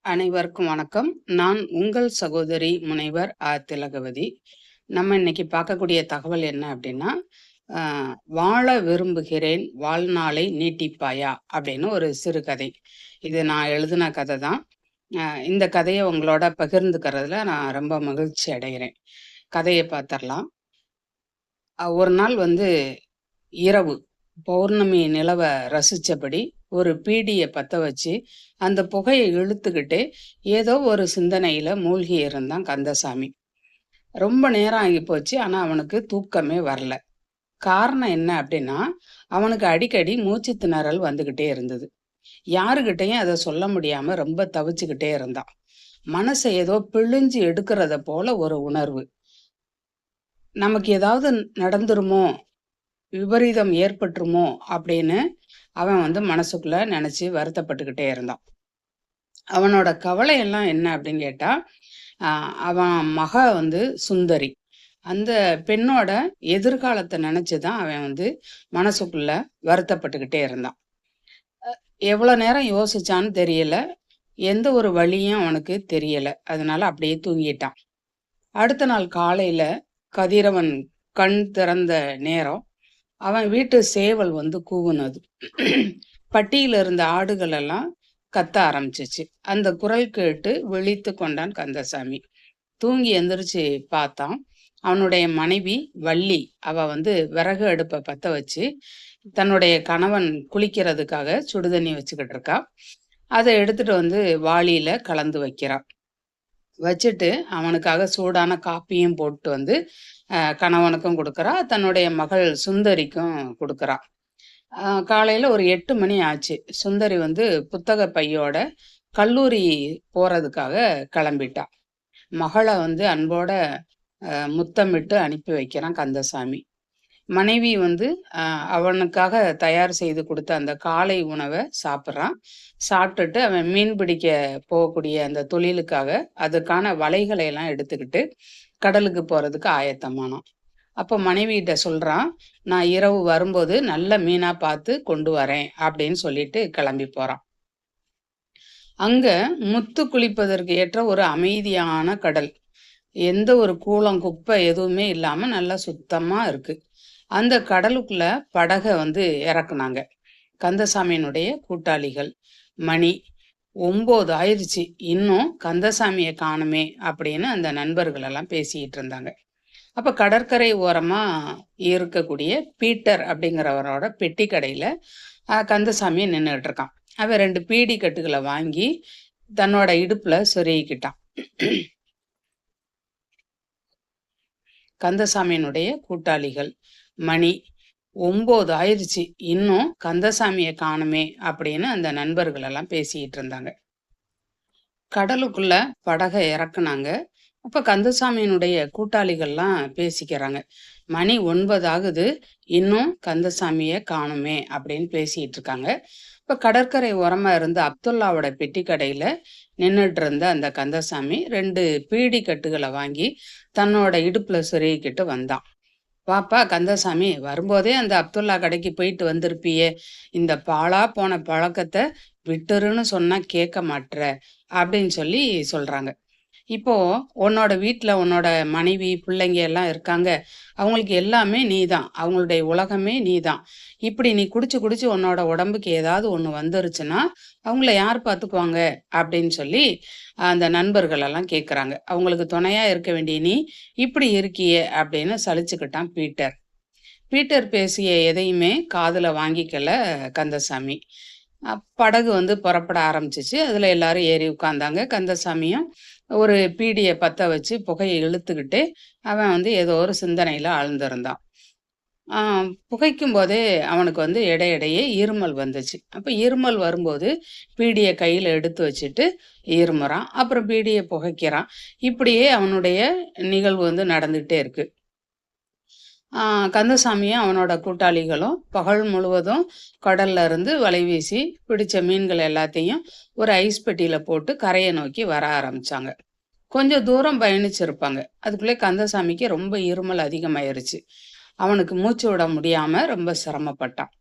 அனைவருக்கும் வணக்கம். நான் உங்கள் சகோதரி முனைவர் திலகவதி. நம்ம இன்னைக்கு பார்க்கக்கூடிய தகவல் என்ன அப்படின்னா, அ "வாழ விரும்புகிறேன் வாழ்நாளை நீட்டிப்பாயா" அப்படின்னு ஒரு சிறுகதை. இது நான் எழுதின கதை தான். இந்த கதைய உங்களோட பகிர்ந்துக்கிறதுல நான் ரொம்ப மகிழ்ச்சி அடைகிறேன். கதைய பார்த்துரலாம். ஒரு நாள் இரவு பௌர்ணமி நிலவ ரசிச்சபடி ஒரு பீடிய பத்த வச்சு அந்த புகையை இழுத்துக்கிட்டே ஏதோ ஒரு சிந்தனையில மூழ்கி இருந்தான் கந்தசாமி. ரொம்ப நேரம் ஆகி போச்சு. ஆனா அவனுக்கு தூக்கமே வரல. காரணம் என்ன அப்படின்னா, அவனுக்கு அடிக்கடி மூச்சு திணறல் வந்துகிட்டே இருந்தது. யாருகிட்டயும் அதை சொல்ல முடியாம ரொம்ப தவிச்சுக்கிட்டே இருந்தான். மனசை ஏதோ பிழிஞ்சு எடுக்கிறத போல ஒரு உணர்வு. நமக்கு ஏதாவது நடந்துருமோ, விபரீதம் ஏற்பட்டுருமோ அப்படின்னு அவன் மனசுக்குள்ள நினைச்சு வருத்தப்பட்டுக்கிட்டே இருந்தான். அவனோட கவலை எல்லாம் என்ன அப்படின்னு கேட்டா, அவன் மக சுந்தரி. அந்த பெண்ணோட எதிர்காலத்த நினைச்சு தான் அவன் மனசுக்குள்ள வருத்தப்பட்டுக்கிட்டே இருந்தான். எவ்வளோ நேரம் யோசிச்சான்னு தெரியல. எந்த ஒரு வழியும் அவனுக்கு தெரியல. அதனால அப்படியே தூங்கிட்டான். அடுத்த நாள் காலையில கதிரவன் கண் திறந்த நேரம், அவன் வீட்டு சேவல் கூவுனது. பட்டியில இருந்த ஆடுகள் எல்லாம் கத்த ஆரம்பிச்சுச்சு. அந்த குரல் கேட்டு விழித்து கொண்டான் கந்தசாமி. தூங்கி எந்திரிச்சு பார்த்தான். அவனுடைய மனைவி வள்ளி, அவ விறகு அடுப்ப பத்த வச்சு தன்னுடைய கணவன் குளிக்கிறதுக்காக சுடுதண்ணி வச்சுக்கிட்டு இருக்கா. அதை எடுத்துட்டு வாளியில கலந்து வைக்கிறா. வச்சுட்டு அவனுக்காக சூடான காப்பியும் போட்டு கணவனுக்கும் கொடுக்கறா, தன்னுடைய மகள் சுந்தரிக்கும் கொடுக்கறா. காலையில ஒரு 8 மணி ஆச்சு. சுந்தரி புத்தக பையோட கல்லூரி போறதுக்காக கிளம்பிட்டா. மகள அன்போட முத்தமிட்டு அனுப்பி வைக்கிறான் கந்தசாமி. மனைவி அவனுக்காக தயார் செய்து கொடுத்த அந்த காலை உணவை சாப்பிட்றான். சாப்பிட்டுட்டு அவன் மீன் பிடிக்க போகக்கூடிய அந்த தொழிலுக்காக அதுக்கான வலைகளை எல்லாம் எடுத்துக்கிட்டு கடலுக்கு போறதுக்கு ஆயத்தமானான். அப்போ மனைவிகிட்ட சொல்றான், "நான் இரவு வரும்போது நல்ல மீனா பார்த்து கொண்டு வரேன்" அப்படின்னு சொல்லிட்டு கிளம்பி போறான். அங்க முத்து குளிப்பதற்கு ஏற்ற ஒரு அமைதியான கடல். எந்த ஒரு கூளம், குப்பை எதுவுமே இல்லாம நல்லா சுத்தமா இருக்கு. அந்த கடலுக்குள்ள படக இறக்குனாங்க. கந்தசாமியினுடைய கூட்டாளிகள். மணி 9 ஆயிருச்சு. இன்னும் கந்தசாமிய காணுமே அப்படின்னு அந்த நண்பர்கள் எல்லாம் பேசிக்கிட்டு இருந்தாங்க. அப்ப கடற்கரை ஓரமா இருக்கக்கூடிய பீட்டர் அப்படிங்கிறவரோட பெட்டி கடையில கந்தசாமி நின்றுட்டு இருக்கான். அவன் 2 பீடி கட்டுகளை வாங்கி தன்னோட இடுப்புல சொருகிக்கிட்டான். கந்தசாமியினுடைய கூட்டாளிகள். மணி 9 ஆயிருச்சு. இன்னும் கந்தசாமிய காணுமே அப்படின்னு அந்த நண்பர்கள் எல்லாம் பேசிக்கிட்டு இருந்தாங்க. கடலுக்குள்ள படக இறக்குனாங்க. அப்ப கந்தசாமியினுடைய கூட்டாளிகள்லாம் பேசிக்கிறாங்க. மணி 9 ஆகுது. இன்னும் கந்தசாமிய காணுமே அப்படின்னு பேசிட்டு இருக்காங்க. இப்ப கடற்கரை ஓரமா இருந்த அப்துல்லாவோட பெட்டி கடையில நின்னுட்டு இருந்த அந்த கந்தசாமி 2 பீடி கட்டுகளை வாங்கி தன்னோட இடுப்புல சொருகிக்கிட்டு வந்தான். "வாப்பா கந்தசாமி, வரும்போதே அந்த அப்துல்லா கடைக்கு போயிட்டு வந்திருப்பியே, இந்த பாழா போன பழக்கத்தை விட்டுருன்னு சொன்னா கேட்க மாட்ற" அப்படின்னு சொல்லி சொல்றாங்க. இப்போ உன்னோட வீட்ல உன்னோட மனைவி, பிள்ளைங்க எல்லாம் இருக்காங்க. அவங்களுக்கு எல்லாமே நீதான். அவங்களுடைய உலகமே நீதான். இப்படி நீ குடிச்சு குடிச்சு உன்னோட உடம்புக்கு ஏதாவது ஒண்ணு வந்துருச்சுன்னா, அவங்கள யார் பார்த்துக்குவாங்க? அப்படின்னு சொல்லி அந்த நண்பர்கள் எல்லாம் கேட்குறாங்க. அவங்களுக்கு துணையா இருக்க வேண்டிய நீ, இப்படி இருக்கியே அப்படின்னு சலிச்சுக்கிட்டான் பீட்டர். பீட்டர் பேசிய எதையுமே காதுல வாங்கிக்கல கந்தசாமி. படகு புறப்பட ஆரம்பிச்சுச்சு. அதுல எல்லாரும் ஏறி உட்கார்ந்தாங்க. கந்தசாமியும் ஒரு பீடிய பத்த வச்சு புகைய இழுத்துக்கிட்டு அவன் ஏதோ ஒரு சிந்தனையில ஆழ்ந்திருந்தான். ஆ புகைக்கும்போதே அவனுக்கு இடையிடையே இருமல் வந்துச்சு. அப்ப இருமல் வரும்போது பீடிய கையில எடுத்து வச்சுட்டு இருமுறான். அப்புறம் பீடிய புகைக்கிறான். இப்படியே அவனுடைய நிகழ்வு நடந்துகிட்டே இருக்கு. கந்தசாமியும் அவனோட கூட்டாளிகளும் பகல் முழுவதும் கடல்ல இருந்து வலை வீசி பிடிச்ச மீன்கள் எல்லாத்தையும் ஒரு ஐஸ் பெட்டியில போட்டு கரையை நோக்கி வர ஆரம்பிச்சாங்க. கொஞ்சம் தூரம் பயணிச்சிருப்பாங்க. அதுக்குள்ளே கந்தசாமிக்கு ரொம்ப இருமல் அதிகமாயிருச்சு. அவனுக்கு மூச்சு விட முடியாம ரொம்ப சிரமப்பட்டான்.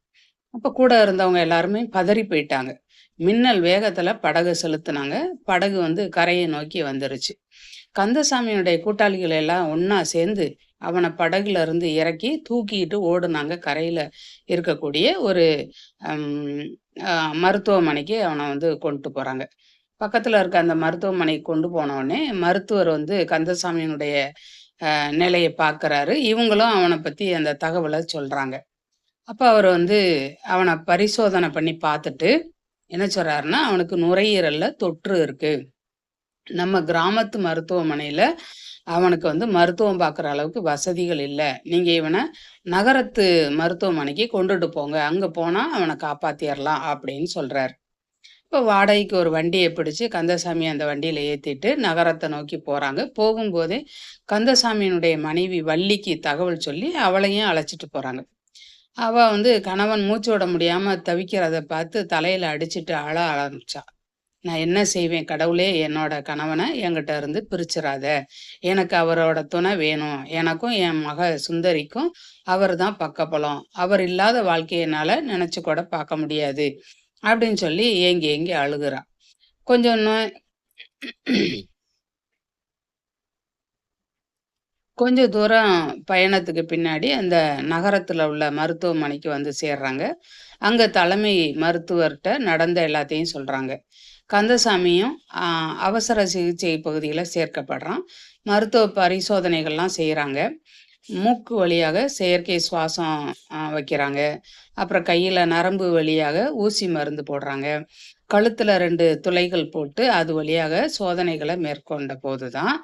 அப்ப கூட இருந்தவங்க எல்லாருமே பதறி போயிட்டாங்க. மின்னல் வேகத்துல படகு செலுத்துனாங்க. படகு வந்து கரையை நோக்கி வந்துருச்சு. கந்தசாமியுடைய கூட்டாளிகள் எல்லாம் ஒண்ணா சேர்ந்து அவன படகுல இருந்து இறக்கி தூக்கிட்டு ஓடுனாங்க. கரையில இருக்கக்கூடிய ஒரு ம் அ மருத்துவமனைக்கு அவன வந்து கொண்டு போறாங்க. பக்கத்துல இருக்க அந்த மருத்துவமனைக்கு கொண்டு போனோனே, மருத்துவர் வந்து கந்தசாமியினுடைய நிலைய பார்க்குறாரு. இவங்களும் அவன பத்தி அந்த தகவல சொல்றாங்க. அப்ப அவரு வந்து அவன பரிசோதனை பண்ணி பார்த்துட்டு, என்ன சொல்றாருன்னா, "அவனுக்கு நுரையீரல்ல தொற்று இருக்கு. நம்ம கிராமத்து மருத்துவமனையில அவனுக்கு வந்து மருத்துவம் பார்க்குற அளவுக்கு வசதிகள் இல்ல. நீங்க இவன நகரத்து மருத்துவமனைக்கு கொண்டுட்டு போங்க. அங்க போனா அவன காப்பாத்திறலாம்" அப்படின்னு சொல்றாரு. இப்ப வாடகைக்கு ஒரு வண்டிய பிடிச்சு கந்தசாமி அந்த வண்டியில ஏத்திட்டு நகரத்த நோக்கி போறாங்க. போகும்போதே கந்தசாமியினுடைய மனைவி வள்ளிக்கு தகவல் சொல்லி அவளையும் அழைச்சிட்டு போறாங்க. அவ வந்து கணவன் மூச்சு விட முடியாம தவிக்கிறத பார்த்து தலையில அடிச்சுட்டு அழ ஆரம்பிச்சா. "நான் என்ன செய்வேன் கடவுளே! என்னோட கணவன என்கிட்ட இருந்து பிரிச்சுறாத. எனக்கு அவரோட துணை வேணும். எனக்கும் என் மக சுந்தரிக்கும் அவர் தான் பக்கபலம். அவர் இல்லாத வாழ்க்கைய என்னால நினைச்சு கூட பார்க்க முடியாது." அப்படின்னு சொல்லி ஏங்கி ஏங்கி அழுகுறா. கொஞ்சம் கொஞ்ச தூரம் பயணத்துக்கு பின்னாடி அந்த நகரத்துல உள்ள மருத்துவமனைக்கு வந்து சேர்றாங்க. அங்க தலைமை மருத்துவர்ட்ட நடந்த எல்லாத்தையும் சொல்றாங்க. கந்தசாமியும் அ அவசர சிகிச்சை பகுதியில சேர்க்கப்படுறான். மருத்துவ பரிசோதனைகள்லாம் செய்றாங்க. மூக்கு வழியாக செயற்கை சுவாசம் வைக்கிறாங்க. அப்புறம் கையில நரம்பு வழியாக ஊசி மருந்து போடுறாங்க. கழுத்துல 2 துளைகள் போட்டு அது வழியாக சோதனைகள மேற்கொண்ட போது தான்,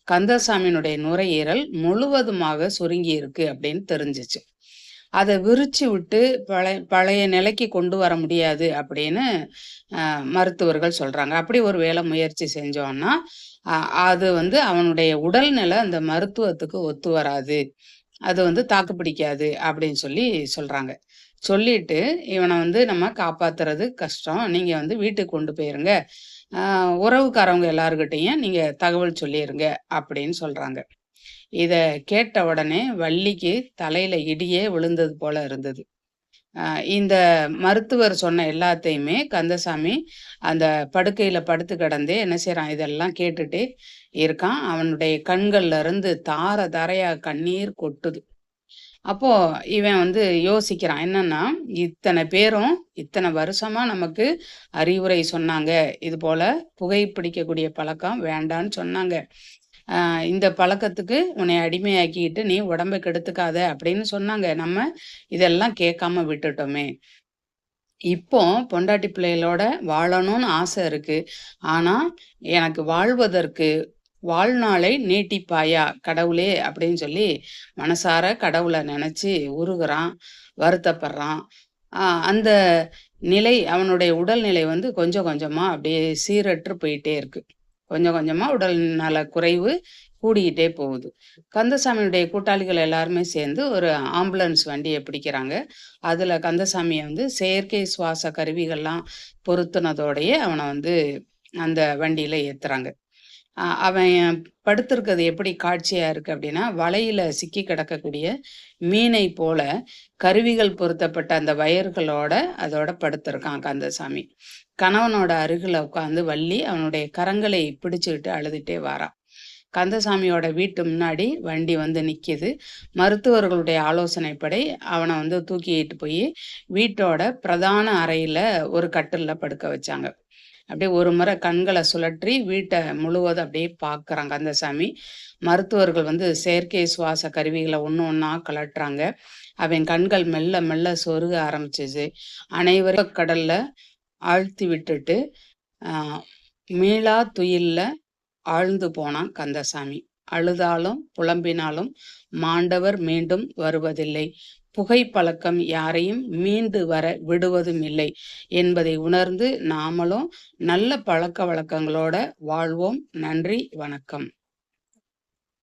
கந்தசாமியினுடைய நுரையீரல் முழுவதுமாக சுருங்கி இருக்கு அப்படின்னு தெரிஞ்சுச்சு. அத விரிச்சு விட்டு பழைய நிலைக்கு கொண்டு வர முடியாது அப்படின்னு மருத்துவர்கள் சொல்றாங்க. அப்படி ஒரு வேளை முயற்சி செஞ்சோம்னா, அ அது வந்து அவனுடைய உடல்நிலை அந்த மருத்துவத்துக்கு ஒத்து வராது. அது வந்து தாக்கு பிடிக்காது அப்படின்னு சொல்லி சொல்றாங்க. சொல்லிட்டு, "இவன வந்து நம்ம காப்பாத்துறது கஷ்டம். நீங்க வந்து வீட்டுக்கு கொண்டு போயிருங்க. அ உறவுக்காரவங்க எல்லார்கிட்டயும் நீங்க தகவல் சொல்லிருங்க" அப்படின்னு சொல்றாங்க. இத கேட்ட உடனே வள்ளிக்கு தலையில இடியே விழுந்தது போல இருந்தது. அ இந்த மருத்துவர் சொன்ன எல்லாத்தையுமே கந்தசாமி அந்த படுக்கையில படுத்து கிடந்தே என்ன செய்றான், இதெல்லாம் கேட்டுட்டே இருக்கான். அவனுடைய கண்கள்ல இருந்து தார தாரையா கண்ணீர் கொட்டுது. அப்போ இவன் வந்து யோசிக்கிறான். என்னன்னா, இத்தன பேரும் இத்தன வருஷமா நமக்கு அறிவுரை சொன்னாங்க. இதுபோல புகை பிடிக்கக்கூடிய பழக்கம் வேண்டான்னு சொன்னாங்க. இந்த பழக்கத்துக்கு உன்னை அடிமையாக்கிக்கிட்டு நீ உடம்ப கெடுத்துக்காத அப்படின்னு சொன்னாங்க. நம்ம இதெல்லாம் கேட்காம விட்டுட்டோமே! இப்போ பொண்டாட்டி பிள்ளைகளோட வாழணும்னு ஆசை இருக்கு. ஆனா, எனக்கு வாழ்வதற்கு வாழ்நாளை நீட்டிப்பாயா கடவுளே! அப்படின்னு சொல்லி மனசார கடவுள நெனச்சு உருகுறான், வருத்தப்படுறான். அ அந்த நிலை அவனுடைய உடல்நிலை வந்து கொஞ்சம் கொஞ்சமா அப்படியே சீரற்று போயிட்டே இருக்கு. கொஞ்சம் கொஞ்சமா உடல் நல குறைவு கூடிக்கிட்டே போகுது. கந்தசாமியுடைய கூட்டாளிகள் எல்லாருமே சேர்ந்து ஒரு ஆம்புலன்ஸ் வண்டிய பிடிக்கிறாங்க. அதுல கந்தசாமிய வந்து செயற்கை சுவாச கருவிகள்லாம் பொருத்துனதோடயே அவன வந்து அந்த வண்டியில ஏத்துறாங்க. அவன் படுத்திருக்கிறது எப்படி காட்சியா இருக்கு அப்படின்னா, வலையில சிக்கி கிடக்கக்கூடிய மீனை போல கருவிகள் பொருத்தப்பட்ட அந்த வயர்களோட அதோட படுத்திருக்கான் கந்தசாமி. கணவனோட அருகில உட்கார்ந்து வள்ளி அவனுடைய கரங்களை பிடிச்சுக்கிட்டு அழுதுட்டே வாரா. கந்தசாமியோட வீட்டு முன்னாடி வண்டி வந்து நிக்கிது. மருத்துவர்களுடைய ஆலோசனைப்படி அவன வந்து தூக்கிட்டு போயி வீட்டோட பிரதான அறையில ஒரு கட்டில்ல படுக்க வச்சாங்க. அப்படியே ஒரு முறை கண்கள சுழற்றி வீட்ட முழுவதும் அப்படியே பார்க்குறான் கந்தசாமி. மருத்துவர்கள் வந்து செயற்கை சுவாச கருவிகள ஒண்ணு ஒண்ணா கழட்டுறாங்க. அவன் கண்கள் மெல்ல மெல்ல சொருக ஆரம்பிச்சுச்சு. அனைவரையும் கடல்ல ஆழ்த்தி விட்டுட்டு, அ மீளா துயில்ல ஆழ்ந்து போனான் கந்தசாமி. அழுதாலும், புலம்பினாலும் மாண்டவர் மீண்டும் வருவதில்லை. புகைப்பழக்கம் யாரையும் மீண்டு வர விடுவதும் இல்லை என்பதை உணர்ந்து நாமளும் நல்ல பழக்கவழக்கங்களோட வாழ்வோம். நன்றி, வணக்கம்.